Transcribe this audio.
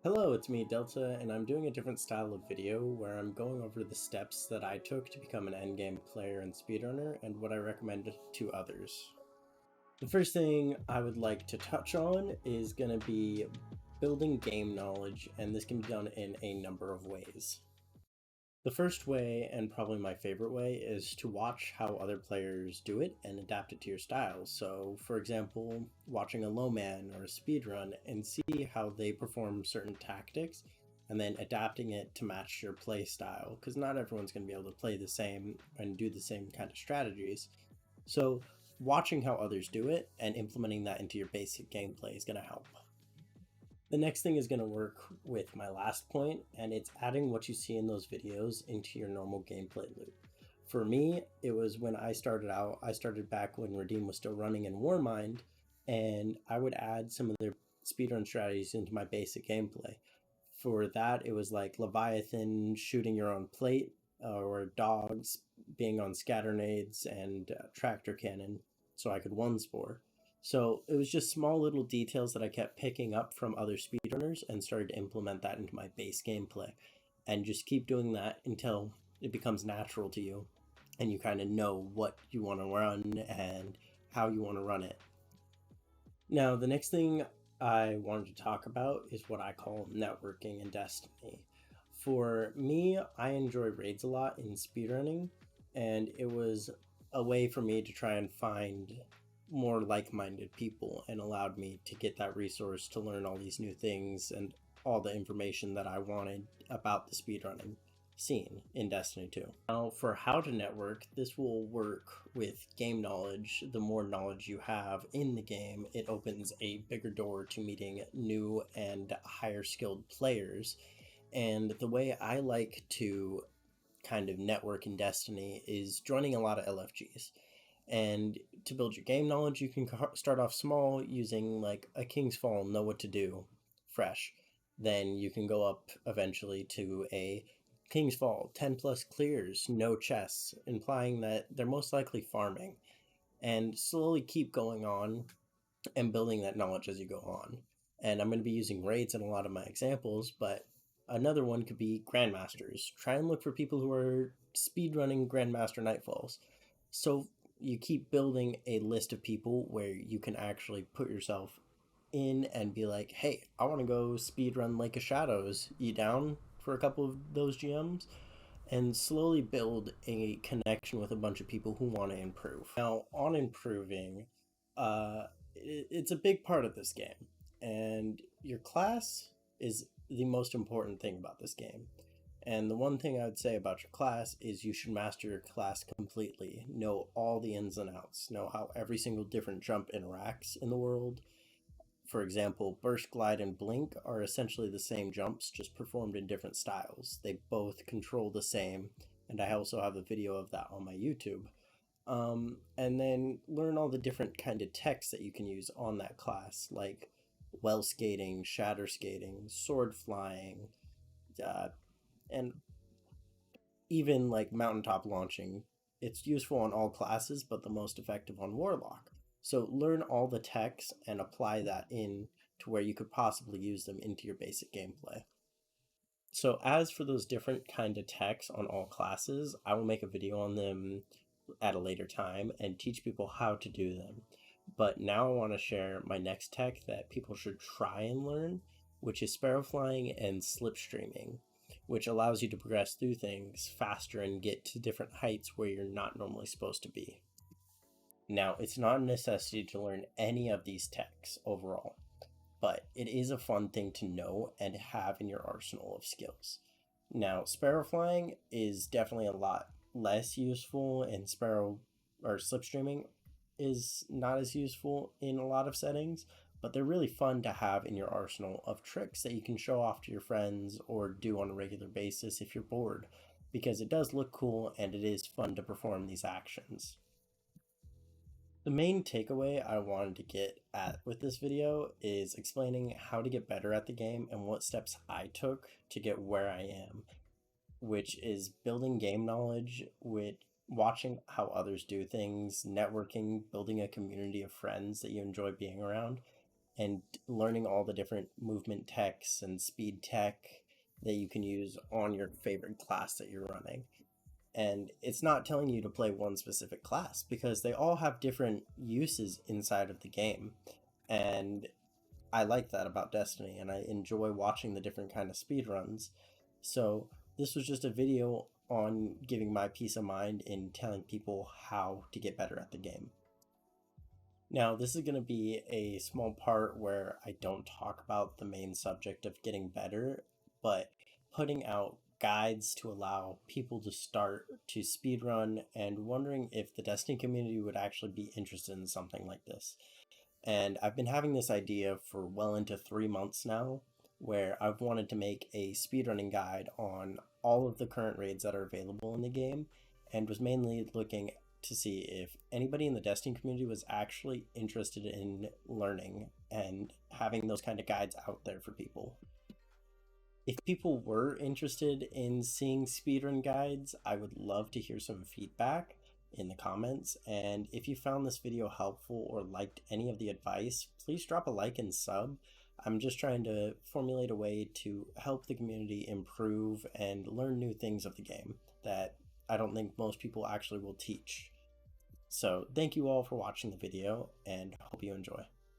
Hello, it's me, Delta, and I'm doing a different style of video where I'm going over the steps that I took to become an endgame player and speedrunner and what I recommend to others. The first thing I would like to touch on is going to be building game knowledge, and this can be done in a number of ways. The first way, and probably my favorite way, is to watch how other players do it and adapt it to your style. So, for example, watching a low man or a speedrun and see how they perform certain tactics and then adapting it to match your play style, because not everyone's going to be able to play the same and do the same kind of strategies. So, watching how others do it and implementing that into your basic gameplay is going to help. The next thing is going to work with my last point, and it's adding what you see in those videos into your normal gameplay loop. For me, it was when I started out, I started back when Redeem was still running in Warmind, and I would add some of their speedrun strategies into my basic gameplay. For that, it was like Leviathan shooting your own plate, or dogs being on scatter nades and tractor cannon, so I could one spore. So it was just small little details that I kept picking up from other speedrunners and started to implement that into my base gameplay. And just keep doing that until it becomes natural to you and you kind of know what you want to run and how you want to run it. Now, the next thing I wanted to talk about is what I call networking in Destiny. For me, I enjoy raids a lot in speedrunning, and it was a way for me to try and find more like-minded people and allowed me to get that resource to learn all these new things and all the information that I wanted about the speedrunning scene in Destiny 2. Now, for how to network, this will work with game knowledge. The more knowledge you have in the game, it opens a bigger door to meeting new and higher skilled players. And the way I like to kind of network in Destiny is joining a lot of LFGs. And to build your game knowledge, you can start off small using like a King's Fall, know what to do, fresh. Then you can go up eventually to a King's Fall, 10 plus clears, no chests, implying that they're most likely farming. And slowly keep going on and building that knowledge as you go on. And I'm going to be using raids in a lot of my examples, but another one could be Grandmasters. Try and look for people who are speedrunning Grandmaster Nightfalls. So you keep building a list of people where you can actually put yourself in and be like, hey, I want to go speedrun Lake of Shadows. You down for a couple of those GMs? And slowly build a connection with a bunch of people who want to improve. Now, on improving, it's a big part of this game, and your class is the most important thing about this game. And the one thing I would say about your class is you should master your class completely. Know all the ins and outs. Know how every single different jump interacts in the world. For example, Burst, Glide, and Blink are essentially the same jumps, just performed in different styles. They both control the same, and I also have a video of that on my YouTube. And then learn all the different kind of techs that you can use on that class, like well skating, shatter skating, sword flying, and even like mountaintop launching. It's useful on all classes, but the most effective on Warlock. So learn all the techs and apply that in to where you could possibly use them into your basic gameplay. So as for those different kind of techs on all classes, I will make a video on them at a later time and teach people how to do them. But now I want to share my next tech that people should try and learn, which is sparrow flying and slipstreaming, which allows you to progress through things faster and get to different heights where you're not normally supposed to be. Now, it's not a necessity to learn any of these techs overall, but it is a fun thing to know and have in your arsenal of skills. Now, sparrow flying is definitely a lot less useful, and sparrow or slipstreaming is not as useful in a lot of settings, but they're really fun to have in your arsenal of tricks that you can show off to your friends or do on a regular basis if you're bored, because it does look cool and it is fun to perform these actions. The main takeaway I wanted to get at with this video is explaining how to get better at the game and what steps I took to get where I am, which is building game knowledge with watching how others do things, networking, building a community of friends that you enjoy being around, and learning all the different movement techs and speed tech that you can use on your favorite class that you're running. And it's not telling you to play one specific class because they all have different uses inside of the game. And I like that about Destiny, and I enjoy watching the different kind of speed runs. So this was just a video on giving my peace of mind in telling people how to get better at the game. Now, this is going to be a small part where I don't talk about the main subject of getting better, but putting out guides to allow people to start to speedrun and wondering if the Destiny community would actually be interested in something like this. And I've been having this idea for well into 3 months now, where I've wanted to make a speedrunning guide on all of the current raids that are available in the game, and was mainly looking to see if anybody in the Destiny community was actually interested in learning and having those kind of guides out there for people. If people were interested in seeing speedrun guides, I would love to hear some feedback in the comments. And if you found this video helpful or liked any of the advice, please drop a like and sub. I'm just trying to formulate a way to help the community improve and learn new things of the game that I don't think most people actually will teach. So thank you all for watching the video, and hope you enjoy.